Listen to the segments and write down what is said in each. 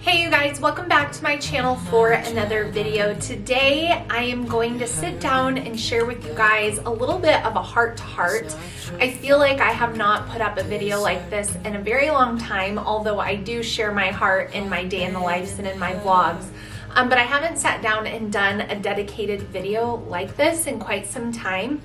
Hey you guys, welcome back to my channel for another video. Today I am going to sit down and share with you guys a little bit of a heart-to-heart. I feel like I have not put up a video like this in a very long time, although I do share my heart in my day in the lives and in my vlogs. But I haven't sat down and done a dedicated video like this in quite some time.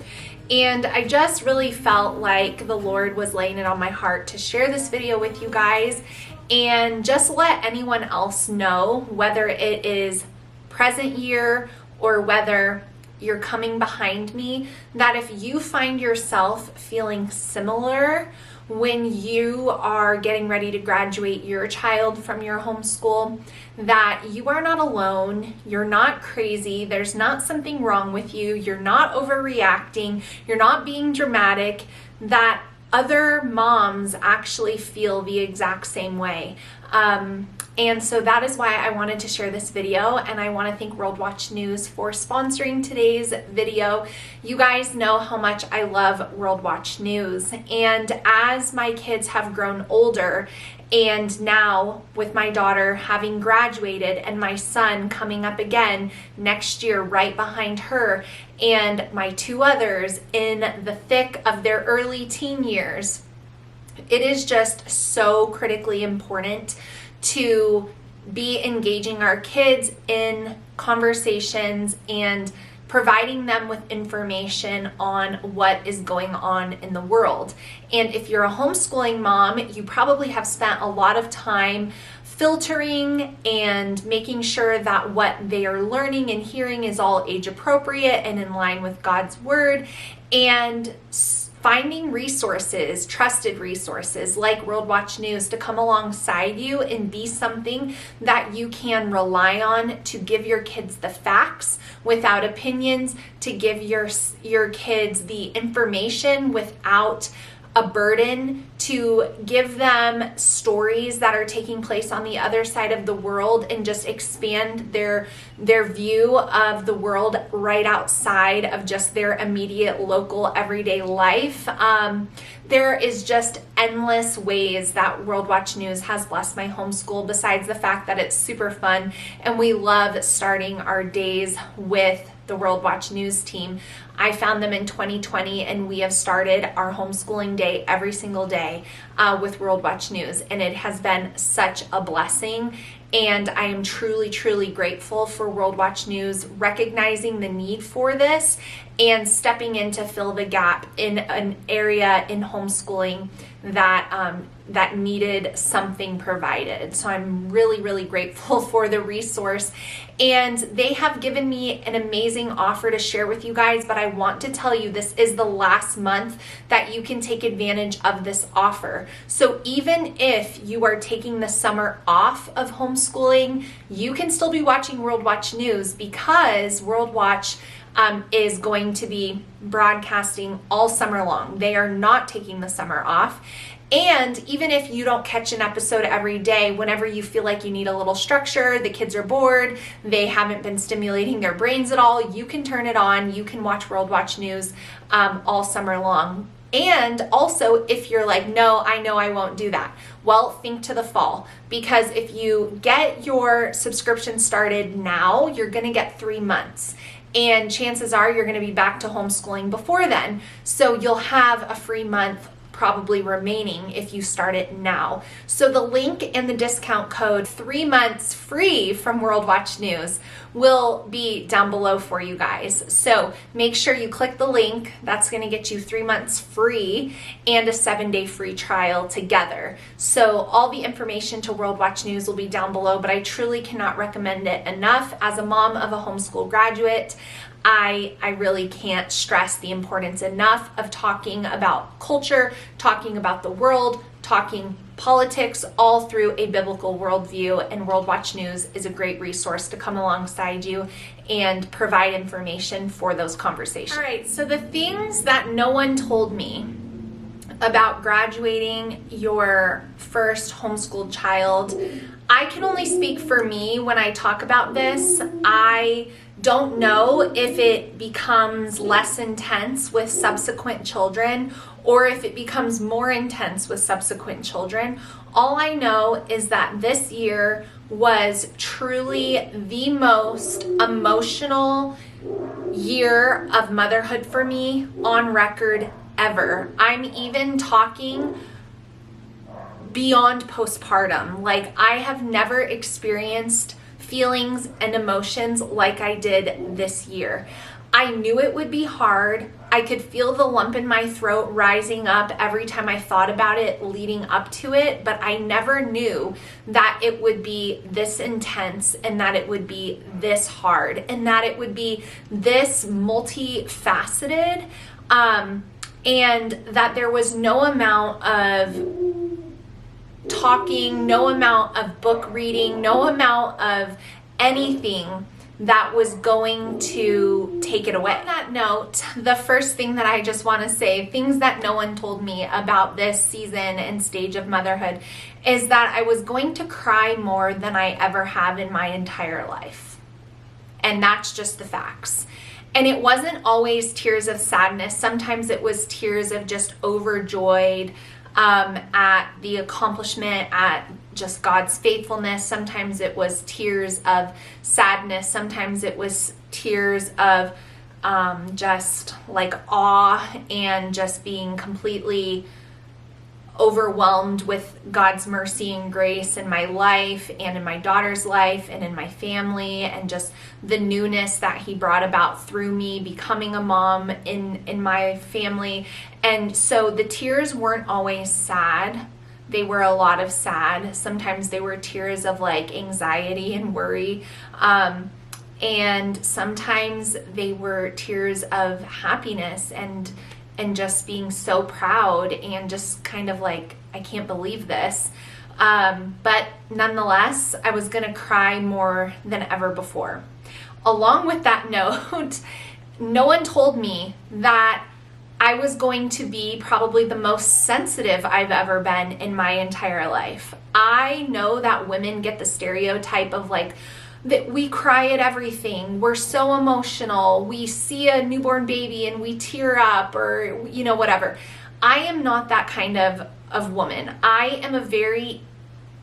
And I just really felt like the Lord was laying it on my heart to share this video with you guys and just let anyone else know, whether it is present year or whether you're coming behind me, that if you find yourself feeling similar when you are getting ready to graduate your child from your homeschool, that you are not alone, you're not crazy, there's not something wrong with you, you're not overreacting, you're not being dramatic, that other moms actually feel the exact same way. And so that is why I wanted to share this video, and I want to thank World Watch News for sponsoring today's video. You guys know how much I love World Watch News, and as my kids have grown older, and now with my daughter having graduated and my son coming up again next year right behind her, and my two others in the thick of their early teen years, it is just so critically important to be engaging our kids in conversations and providing them with information on what is going on in the world. And if you're a homeschooling mom, you probably have spent a lot of time filtering and making sure that what they are learning and hearing is all age appropriate and in line with God's word, and finding resources, trusted resources like World Watch News to come alongside you and be something that you can rely on to give your kids the facts without opinions, to give your kids the information without a burden, to give them stories that are taking place on the other side of the world and just expand their view of the world right outside of just their immediate local everyday life. There is just endless ways that World Watch News has blessed my homeschool, besides the fact that it's super fun and we love starting our days with the World Watch News team. I found them in 2020, and we have started our homeschooling day every single day with World Watch News, and it has been such a blessing. And I am truly, truly grateful for World Watch News recognizing the need for this and stepping in to fill the gap in an area in homeschooling that needed something provided. So I'm really, really grateful for the resource. And they have given me an amazing offer to share with you guys, but I want to tell you this is the last month that you can take advantage of this offer. So even if you are taking the summer off of homeschooling, you can still be watching World Watch News, because World Watch is going to be broadcasting all summer long. They are not taking the summer off. And even if you don't catch an episode every day, whenever you feel like you need a little structure, the kids are bored, they haven't been stimulating their brains at all, you can turn it on, you can watch World Watch News all summer long. And also, if you're like, no, I know I won't do that, well, think to the fall, because if you get your subscription started now, you're gonna get 3 months. And chances are you're gonna be back to homeschooling before then. So you'll have a free month probably remaining if you start it now. So the link and the discount code 3 months free from World Watch News will be down below for you guys. So make sure you click the link. That's going to get you 3 months free and a 7-day free trial together. So all the information to World Watch News will be down below, but I truly cannot recommend it enough. As a mom of a homeschool graduate, I really can't stress the importance enough of talking about culture, talking about the world, talking politics, all through a biblical worldview, and World Watch News is a great resource to come alongside you and provide information for those conversations. All right, so the things that no one told me about graduating your first homeschooled child, I can only speak for me when I talk about this. I don't know if it becomes less intense with subsequent children or if it becomes more intense with subsequent children. All I know is that this year was truly the most emotional year of motherhood for me on record ever. I'm even talking beyond postpartum. Like, I have never experienced feelings and emotions like I did this year. I knew it would be hard. I could feel the lump in my throat rising up every time I thought about it leading up to it, but I never knew that it would be this intense and that it would be this hard and that it would be this multifaceted, and that there was no amount of talking, no amount of book reading, no amount of anything that was going to take it away. On that note, the first thing that I just want to say, things that no one told me about this season and stage of motherhood, is that I was going to cry more than I ever have in my entire life. And that's just the facts. And it wasn't always tears of sadness. Sometimes it was tears of just overjoyed at the accomplishment, at just God's faithfulness. Sometimes it was tears of sadness. Sometimes it was tears of just like awe and just being completely overwhelmed with God's mercy and grace in my life and in my daughter's life and in my family, and just the newness that he brought about through me becoming a mom in my family. And so the tears weren't always sad. They were a lot of sad. Sometimes they were tears of like anxiety and worry. And sometimes they were tears of happiness and just being so proud and just kind of like, I can't believe this. But nonetheless, I was gonna cry more than ever before. Along with that note, no one told me that I was going to be probably the most sensitive I've ever been in my entire life. I know that women get the stereotype of like, that we cry at everything. We're so emotional. We see a newborn baby and we tear up, or, you know, whatever. I am not that kind of woman. I am a very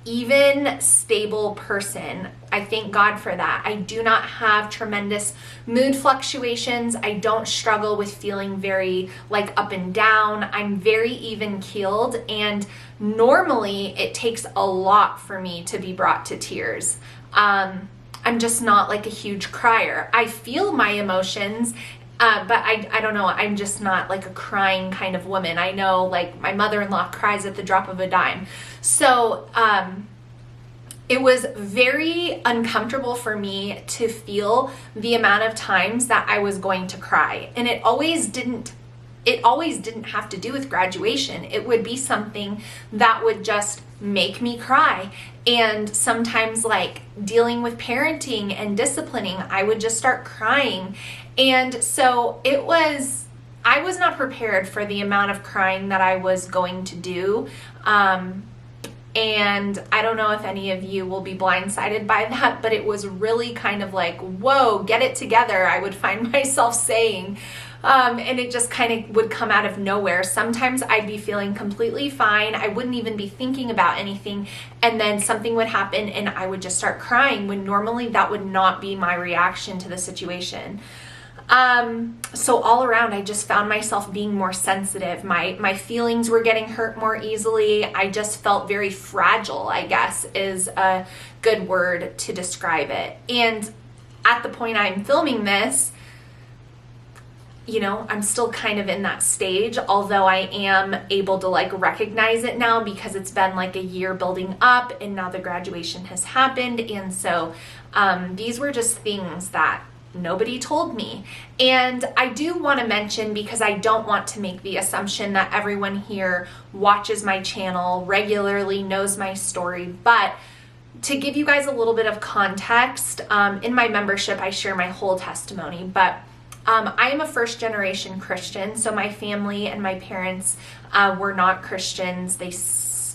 even, stable person. I thank God for that. I do not have tremendous mood fluctuations. I don't struggle with feeling very like up and down. I'm very even keeled, and normally it takes a lot for me to be brought to tears. I'm just not like a huge crier. I feel my emotions, but I don't know, I'm just not like a crying kind of woman. I know like my mother-in-law cries at the drop of a dime. So it was very uncomfortable for me to feel the amount of times that I was going to cry. And it always didn't have to do with graduation. It would be something that would just make me cry. And sometimes like dealing with parenting and disciplining, I would just start crying. And so I was not prepared for the amount of crying that I was going to do. And I don't know if any of you will be blindsided by that, but it was really kind of like, whoa, get it together, I would find myself saying. And it just kind of would come out of nowhere. Sometimes I'd be feeling completely fine. I wouldn't even be thinking about anything. And then something would happen and I would just start crying, when normally that would not be my reaction to the situation. So all around, I just found myself being more sensitive. My feelings were getting hurt more easily. I just felt very fragile, I guess is a good word to describe it. And at the point I'm filming this, you know, I'm still kind of in that stage, although I am able to like recognize it now because it's been like a year building up and now the graduation has happened. And so these were just things that nobody told me. And I do want to mention, because I don't want to make the assumption that everyone here watches my channel regularly, knows my story, but to give you guys a little bit of context, in my membership I share my whole testimony, but I am a first generation Christian, so my family and my parents were not Christians. They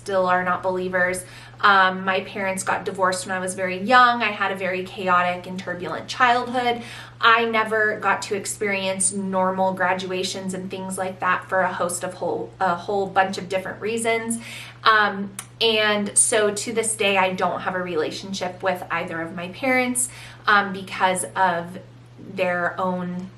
still are not believers. My parents got divorced when I was very young. I had a very chaotic and turbulent childhood. I never got to experience normal graduations and things like that for a whole bunch of different reasons. And so to this day, I don't have a relationship with either of my parents because of their own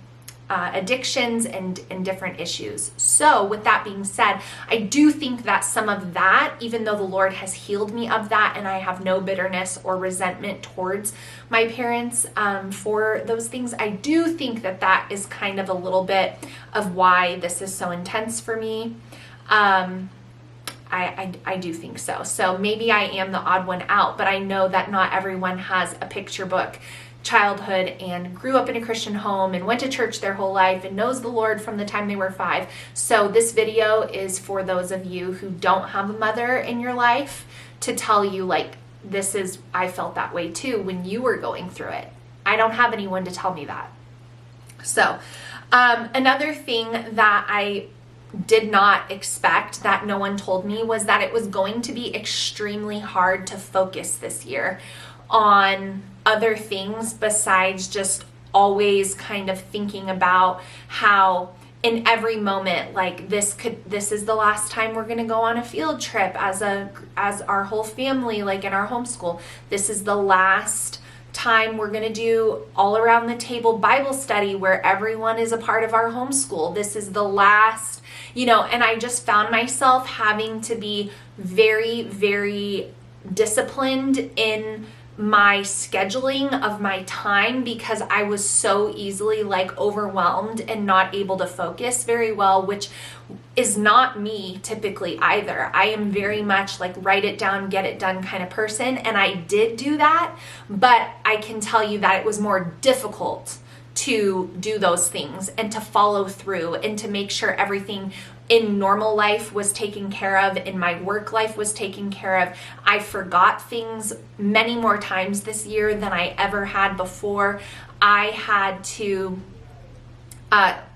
addictions and different issues. So with that being said, I do think that some of that, even though the Lord has healed me of that and I have no bitterness or resentment towards my parents for those things, I do think that that is kind of a little bit of why this is so intense for me. I do think so. So maybe I am the odd one out, but I know that not everyone has a picture book childhood and grew up in a Christian home and went to church their whole life and knows the Lord from the time they were 5. So this video is for those of you who don't have a mother in your life, to tell you, like, I felt that way too when you were going through it. I don't have anyone to tell me that. So another thing that I did not expect, that no one told me, was that it was going to be extremely hard to focus this year on other things besides just always kind of thinking about how in every moment, like, this is the last time we're going to go on a field trip as our whole family, like in our homeschool. This is the last time we're going to do all around the table Bible study where everyone is a part of our homeschool. This is the last, and I just found myself having to be very, very disciplined in my scheduling of my time because I was so easily overwhelmed and not able to focus very well, which is not me typically either. I am very much write it down, get it done kind of person. And I did do that, but I can tell you that it was more difficult to do those things and to follow through and to make sure everything in normal life was taken care of, in my work life was taken care of. I forgot things many more times this year than I ever had before. I had to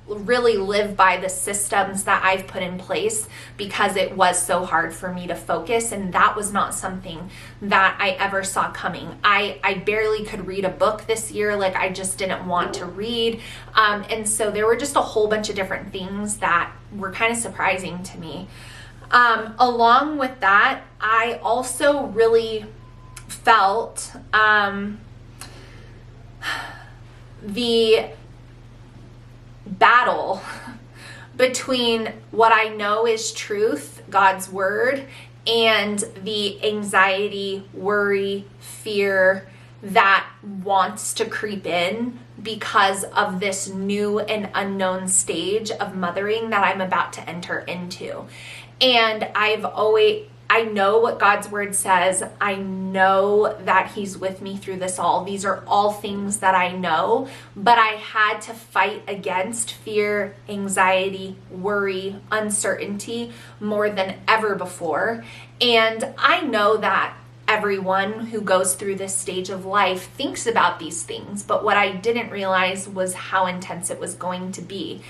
really live by the systems that I've put in place because it was so hard for me to focus, and that was not something that I ever saw coming. I barely could read a book this year. I just didn't want to read. And so there were just a whole bunch of different things that were kind of surprising to me. Along with that, I also really felt the battle between what I know is truth, God's word, and the anxiety, worry, fear that wants to creep in because of this new and unknown stage of mothering that I'm about to enter into. And I know what God's word says. I know that he's with me through this all. These are all things that I know, but I had to fight against fear, anxiety, worry, uncertainty more than ever before. And I know that everyone who goes through this stage of life thinks about these things, but what I didn't realize was how intense it was going to be.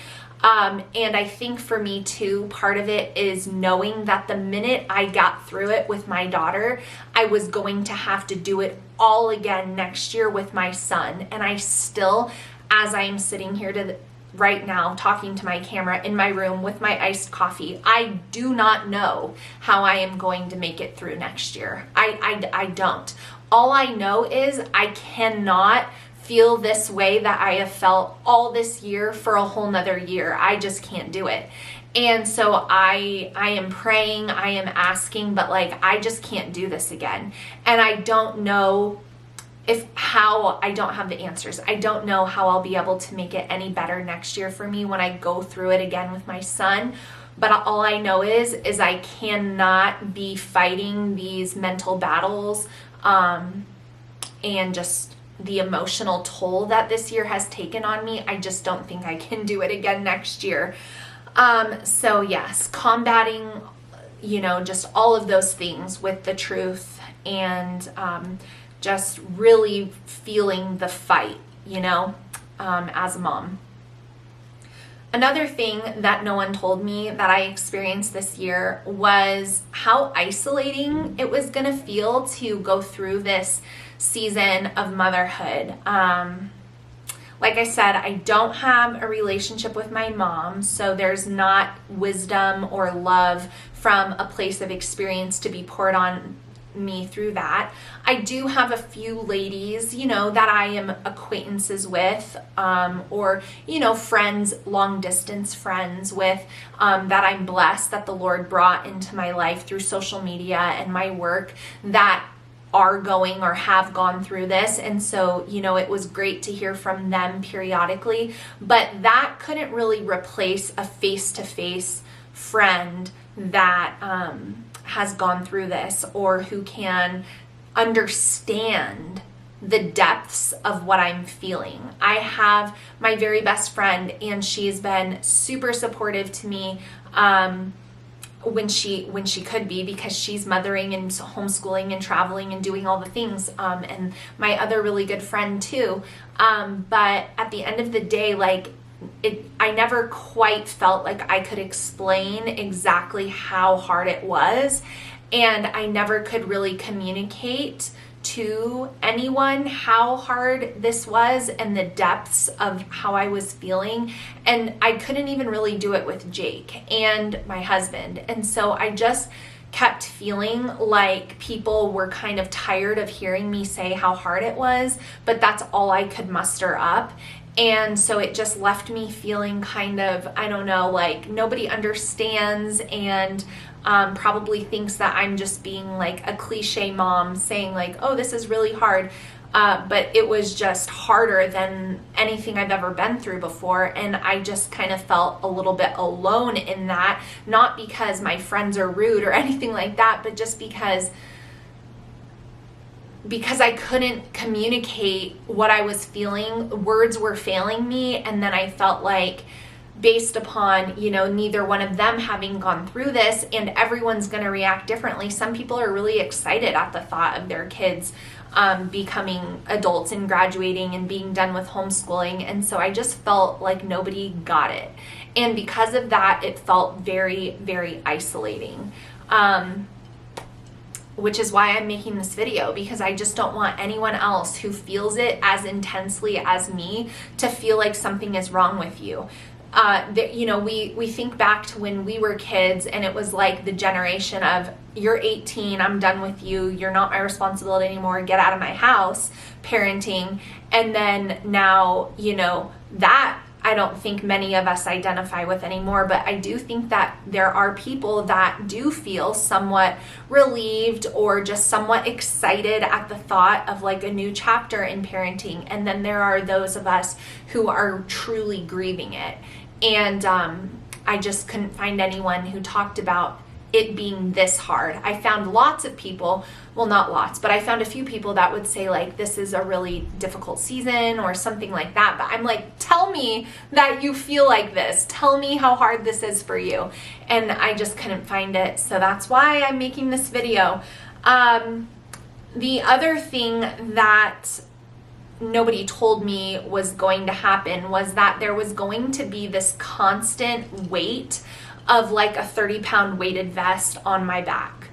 And I think for me too, part of it is knowing that the minute I got through it with my daughter, I was going to have to do it all again next year with my son. And I still, as I'm sitting here right now talking to my camera in my room with my iced coffee, I do not know how I am going to make it through next year. I don't. All I know is I cannot feel this way that I have felt all this year for a whole nother year. I just can't do it. And so I am praying, I am asking, but I just can't do this again. And I don't know I don't have the answers. I don't know how I'll be able to make it any better next year for me when I go through it again with my son. But all I know is I cannot be fighting these mental battles and just the emotional toll that this year has taken on me. I just don't think I can do it again next year. So yes, combating, just all of those things with the truth and just really feeling the fight, as a mom. Another thing that no one told me that I experienced this year was how isolating it was gonna feel to go through this season of motherhood. Like I said, I don't have a relationship with my mom, so there's not wisdom or love from a place of experience to be poured on me through that. I do have a few ladies, that I am acquaintances with, or, friends, long distance friends with, that I'm blessed that the Lord brought into my life through social media and my work that are going or have gone through this. And so, it was great to hear from them periodically, but that couldn't really replace a face-to-face friend that, has gone through this, or who can understand the depths of what I'm feeling. I have my very best friend, and she's been super supportive to me when she could be, because she's mothering and homeschooling and traveling and doing all the things, and my other really good friend too. But at the end of the day, I never quite felt like I could explain exactly how hard it was, and I never could really communicate to anyone how hard this was and the depths of how I was feeling. And I couldn't even really do it with Jake and my husband. And so I just kept feeling like people were kind of tired of hearing me say how hard it was, but that's all I could muster up. And so it just left me feeling kind of, I don't know, like nobody understands, and probably thinks that I'm just being like a cliche mom saying like, oh, this is really hard. But it was just harder than anything I've ever been through before. And I just kind of felt a little bit alone in that, not because my friends are rude or anything like that, but just because I couldn't communicate what I was feeling. Words were failing me. And then I felt like, based upon, neither one of them having gone through this, and everyone's going to react differently. Some people are really excited at the thought of their kids becoming adults and graduating and being done with homeschooling. And so I just felt like nobody got it. And because of that, it felt very, very isolating. Which is why I'm making this video, because I just don't want anyone else who feels it as intensely as me to feel like something is wrong with you. We think back to when we were kids, and it was like the generation of, you're 18, I'm done with you, you're not my responsibility anymore, get out of my house, parenting. And then now, that I don't think many of us identify with anymore, but I do think that there are people that do feel somewhat relieved or just somewhat excited at the thought of like a new chapter in parenting. And then there are those of us who are truly grieving it. And I just couldn't find anyone who talked about it being this hard. I found lots of people, well, not lots, but I found a few people that would say like, this is a really difficult season or something like that. But I'm like, tell me that you feel like this. Tell me how hard this is for you. And I just couldn't find it. So that's why I'm making this video. The other thing that nobody told me was going to happen was that there was going to be this constant weight of like a 30-pound weighted vest on my back.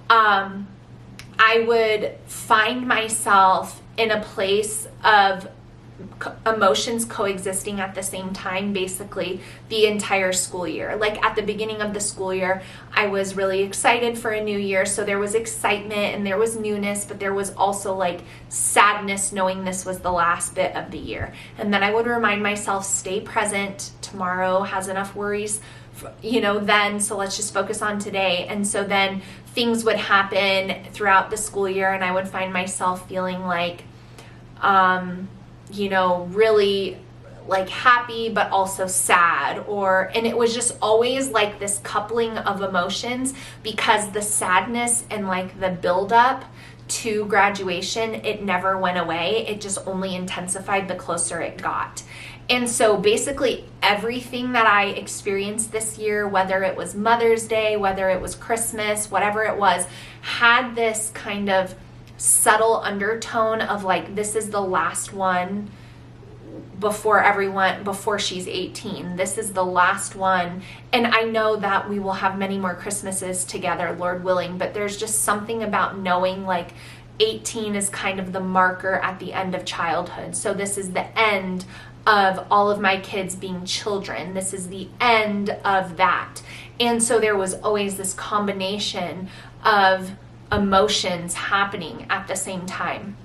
I would find myself in a place of emotions coexisting at the same time, basically the entire school year. Like at the beginning of the school year, I was really excited for a new year. So there was excitement and there was newness, but there was also like sadness knowing this was the last bit of the year. And then I would remind myself, stay present. Tomorrow has enough worries, then, so let's just focus on today. And so then things would happen throughout the school year, and I would find myself feeling like, really like happy, but also sad, and it was just always like this coupling of emotions, because the sadness and like the buildup to graduation, it never went away. It just only intensified the closer it got. And so basically everything that I experienced this year, whether it was Mother's Day, whether it was Christmas, whatever it was, had this kind of subtle undertone of like, this is the last one before she's 18. This is the last one, and I know that we will have many more Christmases together, Lord willing, but there's just something about knowing like 18 is kind of the marker at the end of childhood. So this is the end of all of my kids being children. This is the end of that. And so there was always this combination of emotions happening at the same time.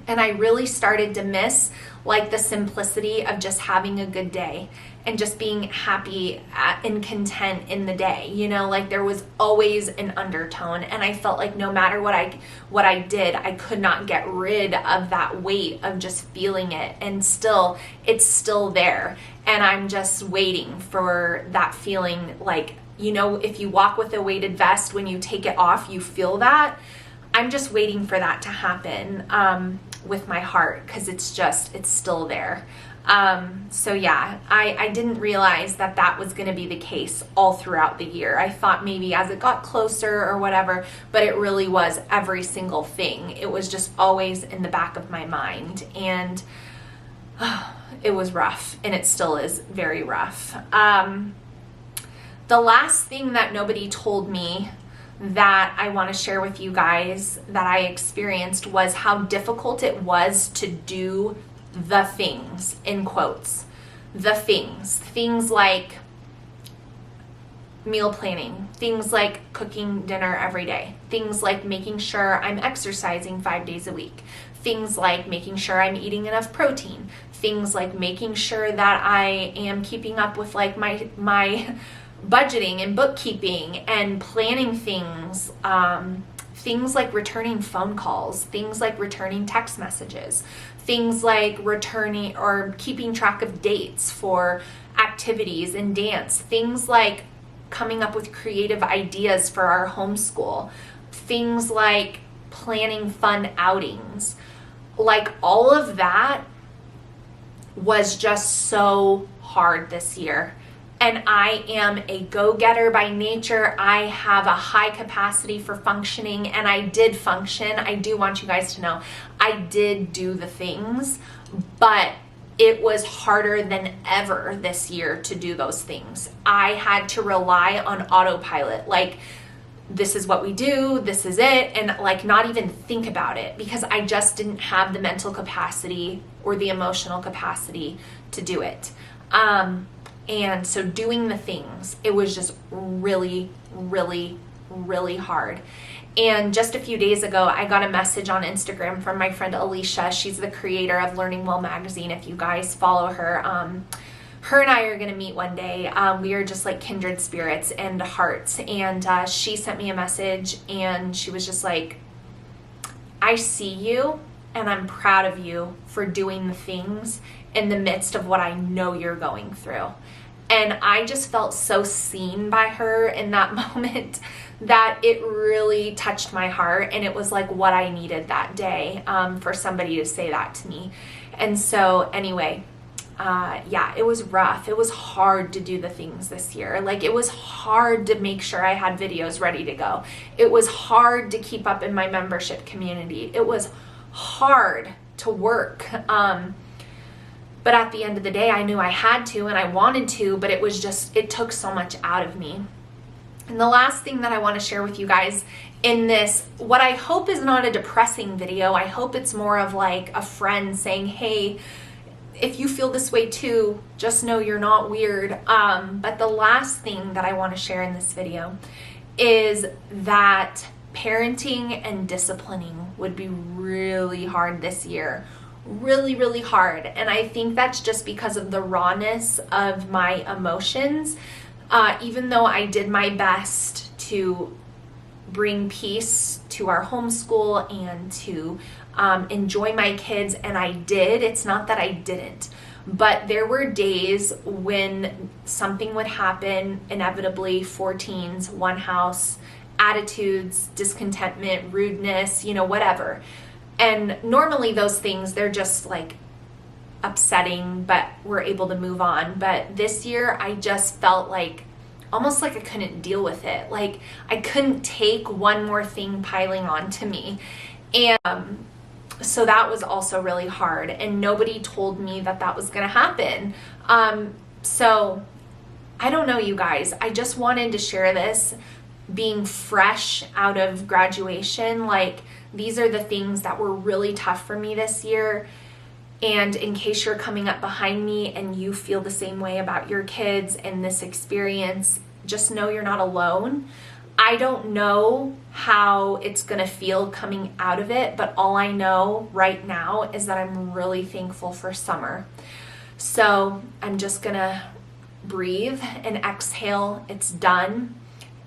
And I really started to miss like the simplicity of just having a good day and just being happy and content in the day. You know, like there was always an undertone, and I felt like no matter what I did, I could not get rid of that weight of just feeling it. And still, it's still there. And I'm just waiting for that feeling, like, you know, if you walk with a weighted vest, when you take it off, you feel that. I'm just waiting for that to happen with my heart, because it's still there. So yeah, I didn't realize that was going to be the case all throughout the year. I thought maybe as it got closer or whatever, but it really was every single thing. It was just always in the back of my mind, and it was rough, and it still is very rough. The last thing that nobody told me that I want to share with you guys that I experienced was how difficult it was to do the things, in quotes, the things like meal planning, things like cooking dinner every day, things like making sure I'm exercising 5 days a week, things like making sure I'm eating enough protein, things like making sure that I am keeping up with like my budgeting and bookkeeping and planning things, things like returning phone calls, things like returning text messages, things like returning or keeping track of dates for activities and dance, things like coming up with creative ideas for our homeschool, things like planning fun outings. Like all of that was just so hard this year. And I am a go-getter by nature. I have a high capacity for functioning, and I did function. I do want you guys to know I did do the things, but it was harder than ever this year to do those things. I had to rely on autopilot, like this is what we do, this is it, and like not even think about it, because I just didn't have the mental capacity or the emotional capacity to do it. And so doing the things, it was just really, really, really hard. And just a few days ago, I got a message on Instagram from my friend Alicia. She's the creator of Learning Well magazine. If you guys follow her, her and I are going to meet one day. We are just like kindred spirits and hearts. And she sent me a message, and she was just like, I see you, and I'm proud of you for doing the things in the midst of what I know you're going through. And I just felt so seen by her in that moment that it really touched my heart. And it was like what I needed that day, for somebody to say that to me. And so anyway, yeah, it was rough. It was hard to do the things this year. Like it was hard to make sure I had videos ready to go. It was hard to keep up in my membership community. It was hard to work. But at the end of the day, I knew I had to and I wanted to, but it took so much out of me. And the last thing that I want to share with you guys in this, what I hope is not a depressing video, I hope it's more of like a friend saying, hey, if you feel this way too, just know you're not weird. But the last thing that I want to share in this video is that parenting and disciplining would be really hard this year. Really, really hard. And I think that's just because of the rawness of my emotions. Even though I did my best to bring peace to our homeschool and to enjoy my kids, and I did, it's not that I didn't, but there were days when something would happen, inevitably, 4 teens, one house, attitudes, discontentment, rudeness, whatever. And normally those things, they're just like upsetting, but we're able to move on. But this year I just felt like almost like I couldn't deal with it. Like I couldn't take one more thing piling on to me. And So that was also really hard, and nobody told me that that was gonna happen. So I don't know, you guys, I just wanted to share this. Being fresh out of graduation, like, these are the things that were really tough for me this year. And in case you're coming up behind me and you feel the same way about your kids and this experience, just know you're not alone. I don't know how it's gonna feel coming out of it, but all I know right now is that I'm really thankful for summer. So I'm just gonna breathe and exhale. It's done.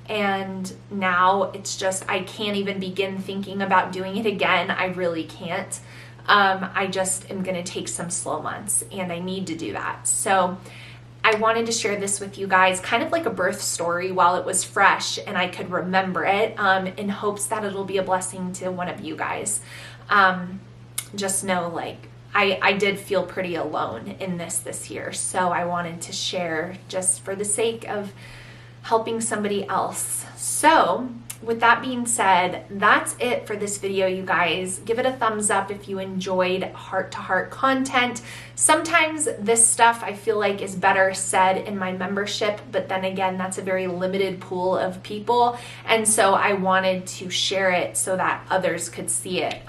And now it's just, I can't even begin thinking about doing it again. I really can't. I just am going to take some slow months, and I need to do that. So I wanted to share this with you guys, kind of like a birth story while it was fresh and I could remember it, in hopes that it'll be a blessing to one of you guys. Just know, like, I did feel pretty alone in this year. So I wanted to share just for the sake of helping somebody else. So with that being said, that's it for this video, you guys. Give it a thumbs up if you enjoyed heart-to-heart content. Sometimes this stuff I feel like is better said in my membership, but then again, that's a very limited pool of people. And so I wanted to share it so that others could see it.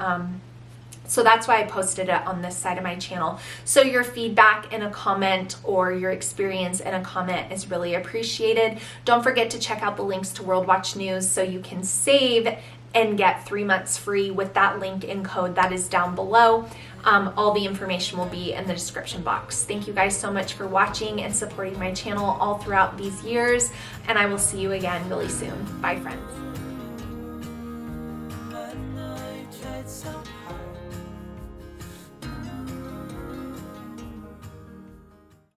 So that's why I posted it on this side of my channel. So your feedback in a comment or your experience in a comment is really appreciated. Don't forget to check out the links to World Watch News so you can save and get 3 months free with that link and code that is down below. All the information will be in the description box. Thank you guys so much for watching and supporting my channel all throughout these years, and I will see you again really soon. Bye, friends.